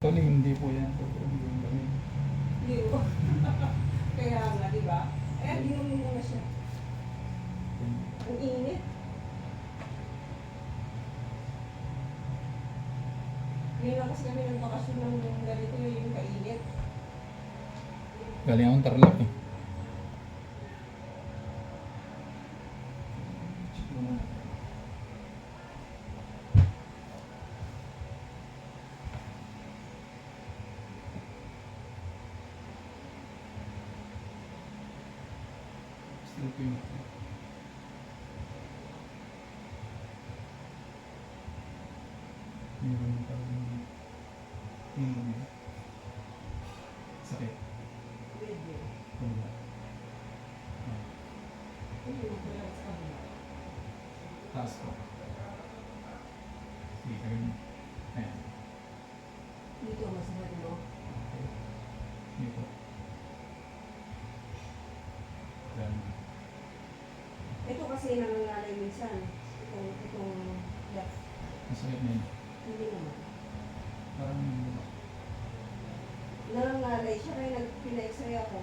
Actually, hindi po yan. Yung kami. Hindi po. Kaya nga, di ba? Eh, ginumin mo na siya. Ang init. Ngayon lang kasi kami nagbakasyon ng ganito yung kainit. Galing akong Tarlac eh. Still pain. Meron pa rin. Sakit. Medyo. Kumula. Hindi mo pala sa kabila. Taas ko. Sige, gawin mo. Ayan. Dito masama mo. Okay. Dito. Ayan. Ito kasi nangangalay minsan. Itong left. Masakit na yun. Hindi naman. Parang Nangangalay siya kaya nagpina-x-ray ako.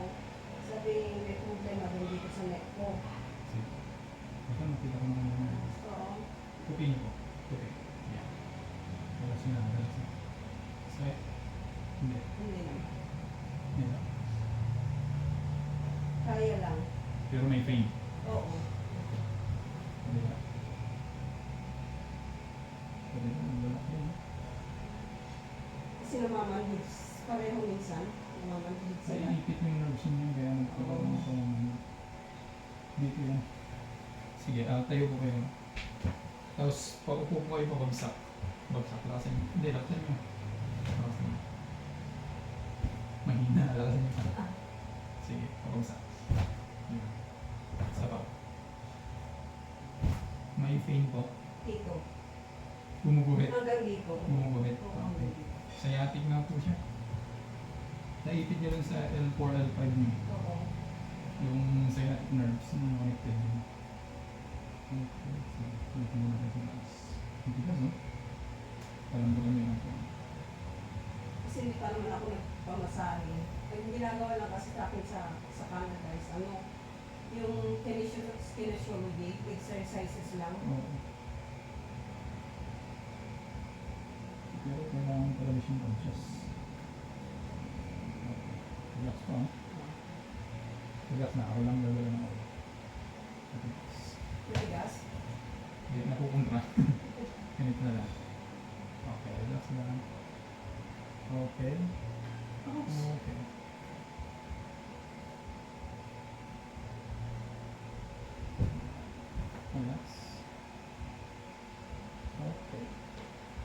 Sabi may problema din dito sa neck ko. sige. Ito, nakita ko naman. Oo. Pupi niyo po. Pupi. Ayan. Relax na. Relax na. Sakit. Hindi. Hindi naman. Hindi lang. Kaya lang. Pero may pain. Oo. Hindi lang. Pwede na. Wala yun. Kasi namamanhid. Pareho minsan. Namamanhid Ay, sila. ipit yung nerves niyo. Kaya nagkaroon ako ng dito yan. Sige, tayo po kayo. Tapos, paupo po kayo pabagsak. Bagsak. Lakasan niyo. Hindi, lakasan niyo. Lakasan niyo. Mahina. Lakasan niyo. Sige, pabagsak. Yun. Isa pa. May pain po. Dito. Gumuguhit. Hanggang dito. Gumuguhit. Oo, hanggang dito. Sciatic nga po siya. Naipit niyo lang sa L4, L5 niyo. Oo. Yung sciatic nerves na connected niyo. Okay. So, ito muna kayo sa taas. Hindi ka, no? Alam ko kami lang po. Kasi hindi pa naman ako nagpamasahe. Ang ginagawa lang kasi sa akin sa Canada is yung kinesiology, exercises lang. Oo. Pero kailangan talaga siyang conscious. Okay. Relax pa, ha? Relax na. Ako lang gagawin ako. Relax. Matigas. Hindi napupunta. Ganit na lang. Okay, relax na lang. Okay. Okay. Relax. Okay.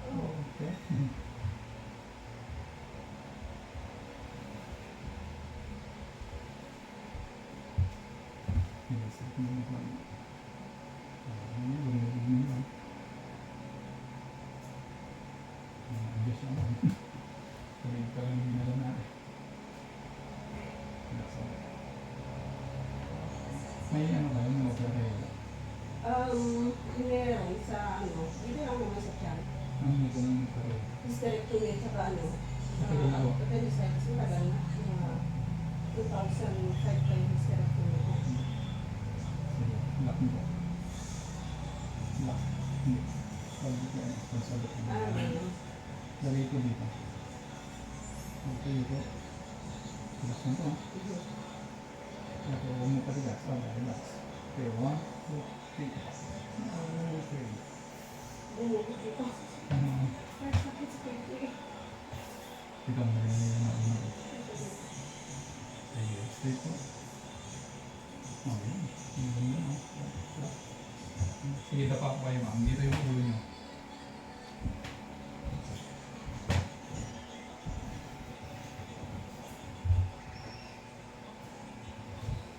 Okay. Yes, ito na naman. Bumibig na. Diyos naman. Sabi ka lang yung ginala natin. Relax ako. May ano ba yung mga Meron sa dito lang naman sa tiyan. ano mo kung pero Hysterectomy at saka Matagal na ako. appendicitis, matagal na. Mga 2005 pa yung hysterectomy ko. sige, lock mo po. Lock. Hindi. Sabi ko ano, sabi ko. Ganyan. Lagay ko dito. Okay, ito. Relax mo to. Okay, huwag mo patigas. Okay, relax. Okay, 1, 2, 3. Okay. Bumukit ito. Ay, sakit sa kiki. Ito ang narinig na ako. Sige, stay po. Okay. Ang ganda, no? Sige, dapa po kayo, ma'am. Dito yung ulo nyo.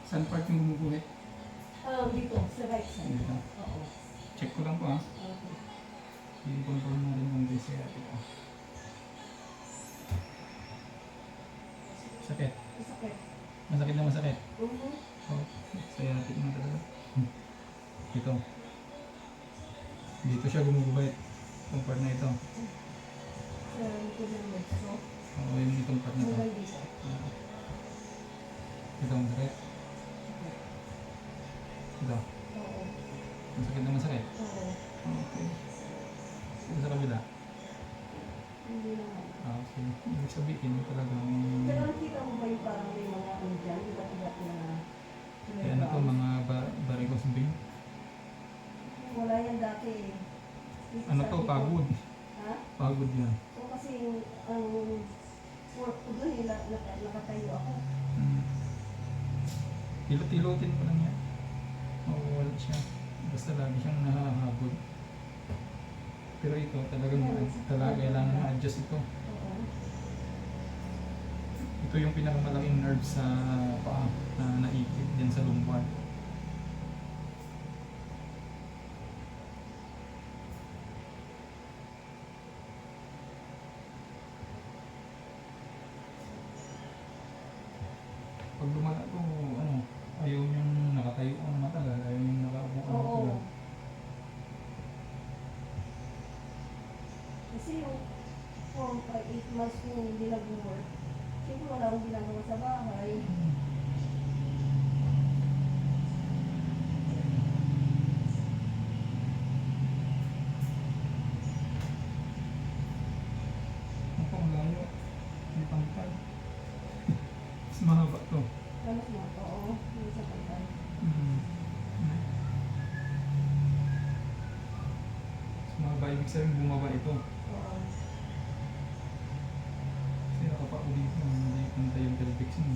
Saan part yung gumuguhit? Dito, sa right side. Dito. Oo. Check ko lang po, ha? Okay. I-control na rin yung sciatic ko. Sakit. Masakit. Masakit na masakit. Mhm. Oh, sciatic na talaga. Ito. Dito siya gumuguhit. Itong part na ito. Sa likod ng medso. Oo, yung itong part na to. Hanggang dito. Itong direct. Ito. Oo. Masakit na masakit. Oo. Okay. Ito sa kabila. Hindi naman. Okay. Ibig sabihin talagang... Pero nakita mo ba yung parang may mga ano dyan? Ibat-ibat na Kaya na to mga varicose vein. wala yan dati eh. Dito Ano sa to? likod. Pagod. Ha? Pagod yan. So kasi ang work ko doon, nakatayo ako. Hilot-hilotin mo lang yan. Mawawala siya. Basta lagi siyang nahahabod. Pero ito talagang kailangan ma-adjust ito. Oo. Ito yung pinakamalaking nerve sa paa na naipit din sa lumbar. Pag lumala to, ano, ayaw yung nakatayo ang matagal, ayaw yung nakaupo ang Oo. matagal. Kasi yung 4 5 8 months kung hindi nag-work, siyempre wala akong ginagawa sa bahay. Ang panglayo, hindi pangkal. Mas mahaba to. Ano mo? Oo. Yung sa pagkain. Mm. Mas mahaba, ibig sabihin bumaba ito. Oo. Kasi nakapako dito, hindi punta yung pelvic mo.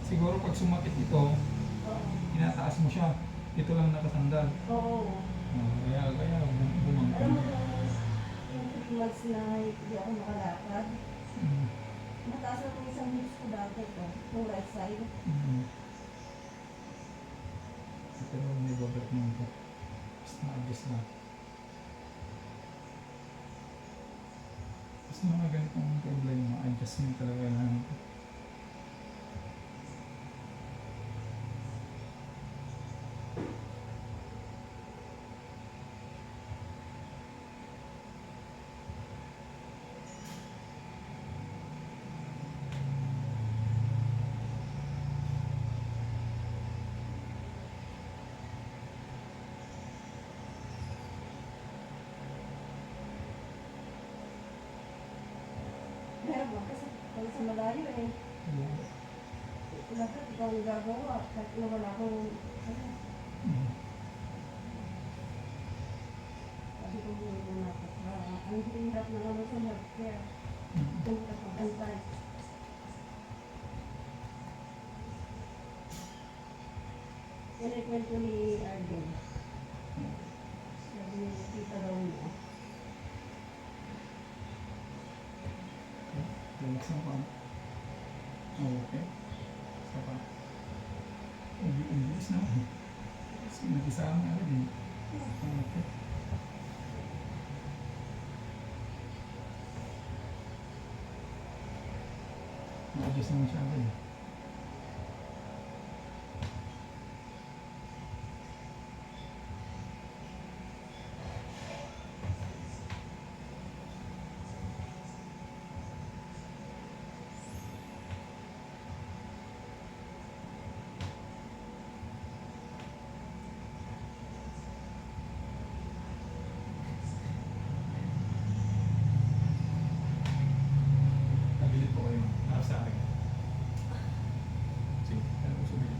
Siguro pag sumakit ito, Oo. tinataas mo siya. Ito lang nakasandal. Oo. Kaya Alam bumangkang. mo yung 3 months na hindi ako makalakad, Mm. mataas na itong isang hips ko dati ko, yung right side. Mm. Pero may babalik mo ito. Basta na-adjust na. Basta mga ganitong problema, adjustment talaga kailangan ito. Meron mo, kasi pag sa malayo eh, lahat ikaw ang gagawa, kahit na wala akong, ano, Mm. sabi ko muna na ako, ang hirap na naman sa healthcare, Mm. kung kapag-antay. Yan ay kwento ni Arden. Sabi niya, kita daw niya. Relax lang pa. Okay. Isa pa. Ubi-ubis na. Nag-isama na rin. Okay. Na-adjust naman siya agad. Nabilit po kayo. Harap sa akin. Sige, kaya ko sabihin.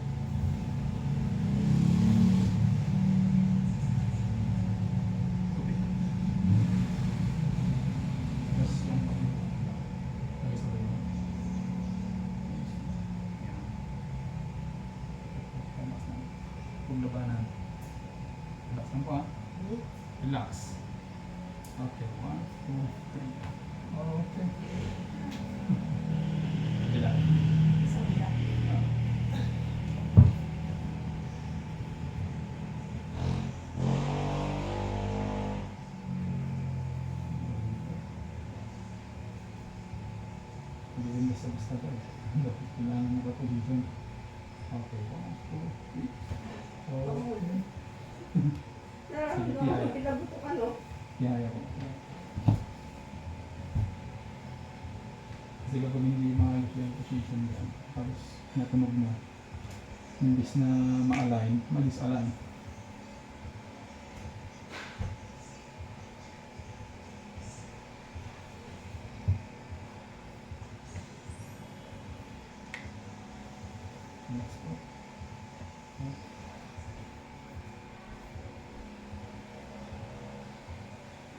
Tubig. Tapos yung pag- lagay sa tayo. Yan. Relax na. Huwag labanan. Relax lang po ha. Relax. Okay, 1, 2, 3. Okay. Bila. Sabi niya, Hindi rin basta-basta to eh. Dapat kailangan mo pa dito. Okay, 1, 2, 3. Okay. nararamdaman ko, pinabuto ka no? Yaya ko. Kasi kapag hindi maayos yung position dyan, tapos natunog na, imbis na ma-align, ma-disalign. Next po.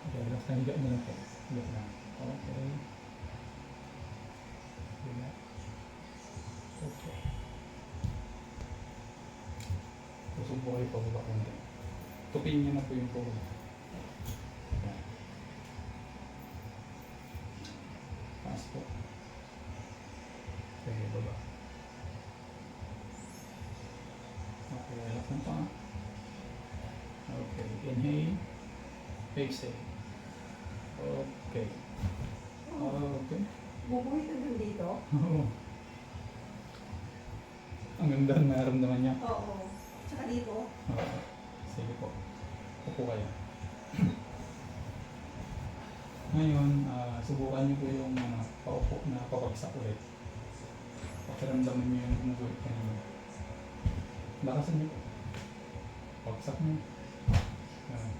Okay, last time higa na lang po. Higa na. Okay. Higa. Okay. Kusog po kayo pababa konti. Tupin niyo na po yung pulo. Yan. Taas po. Okay, baba. Okay, relax lang pa. Okay, inhale. Exhale. Okay. Okay. Bubuhay ka dun dito? Oo. Ang ganda na naramdaman niya. Oo. Tsaka dito? Oo. Sige po. Upo kayo. Ngayon, subukan niyo po yung paupo na papagsak ulit. Pakiramdaman niyo yung umuwi kanina. Lakasan niyo po. Pagsak niyo. Yan.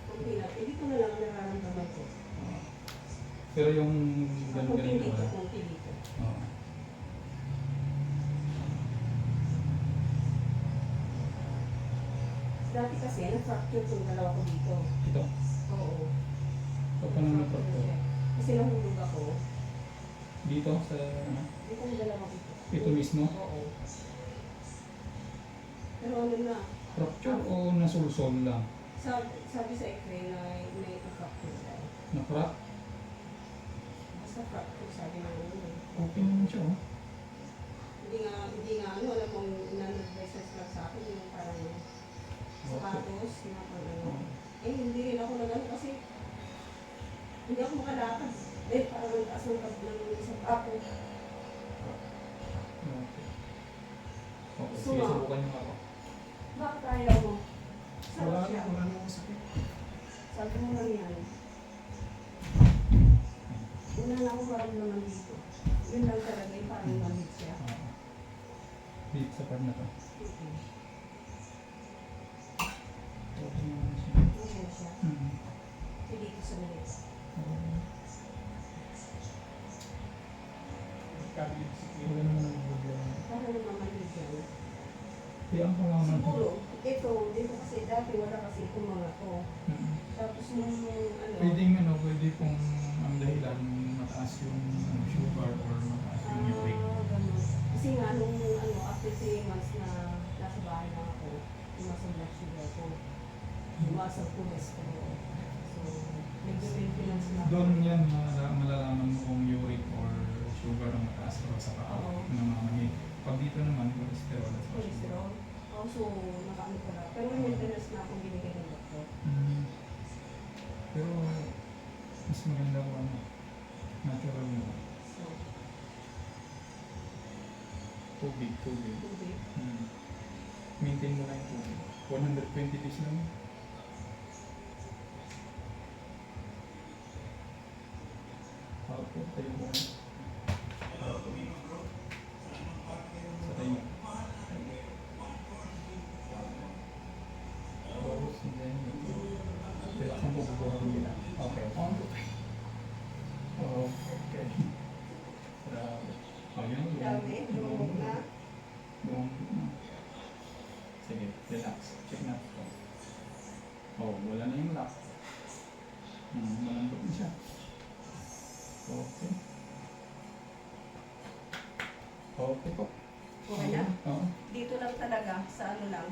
Kunti na. Dito na lang ang nararamdaman ko. Pero yung Kunti ganun-ganun dito, wala. kunti dito. Oo. Dati kasi, na-fracture itong dalawa ko dito. Ito. Oo. Ito pa naman ito. Kasi nahulog ako. Dito sa Dito ang dalawa ko dito. ito mismo. Oo. Pero ano na, Fracture o nasulsol lang? sabi sa x-ray na may fracture daw. Na-crack? Basta fracture sabi ng ano eh. Okay naman siya oh. Hindi nga ano, alam mong non-advisors lang sa akin yung parang sapatos na pang ano. Eh hindi rin ako nagano kasi hindi ako makalakad. Eh parang nagtaas ng sapatos. Okay. Okay, So, sige, subukan niyo ako. Bakit ayaw mo? Wala Sarap siya. na akong sakit. Sabi mo lang yan. Una na ako maramdaman dito. Yun lang talaga yung parang malit siya. Dito sa part na to. Okay. Okay naman siya. Okay siya. Mm. Hindi ko sa malit. Wala naman ang problema. Parang namamalig yan. Kaya ang pangalan. Siguro, dito kasi dati wala kasi itong mga to. Tapos nung ano, Pwedeng pwede pong ang dahilan mataas yung sugar or mataas yung uric. ganun. Kasi nga nung after 3 months na nasa bahay na ako, tumasang blood sugar ko. Tumasang cholesterol. So, nag-maintenance na ako. Doon yan malalaman mo kung uric or sugar ang mataas o sa paa Oo. namamahid. Pag dito naman, cholesterol at saka sugar. Cholesterol. So, nakaano ko na. Pero may maintenance na akong binigay ng doktor. Pero mas maganda kung natural mo. So, Tubig. tubig. Maintain mo lang yung tubig. 120 days lang. Okay, tayo mo. Sa tayo. Tapos, and then, relax ang bububuhan nila. Okay, on to tayo. Okay. Grabe. Ayun, Dami, lumog na. lumog na. Sige, relax. Check natin ito. Oh, wala na yung lock. Malambot na siya. Okay. Okay po. Okay na? Oo. Dito lang talaga, sa ano lang,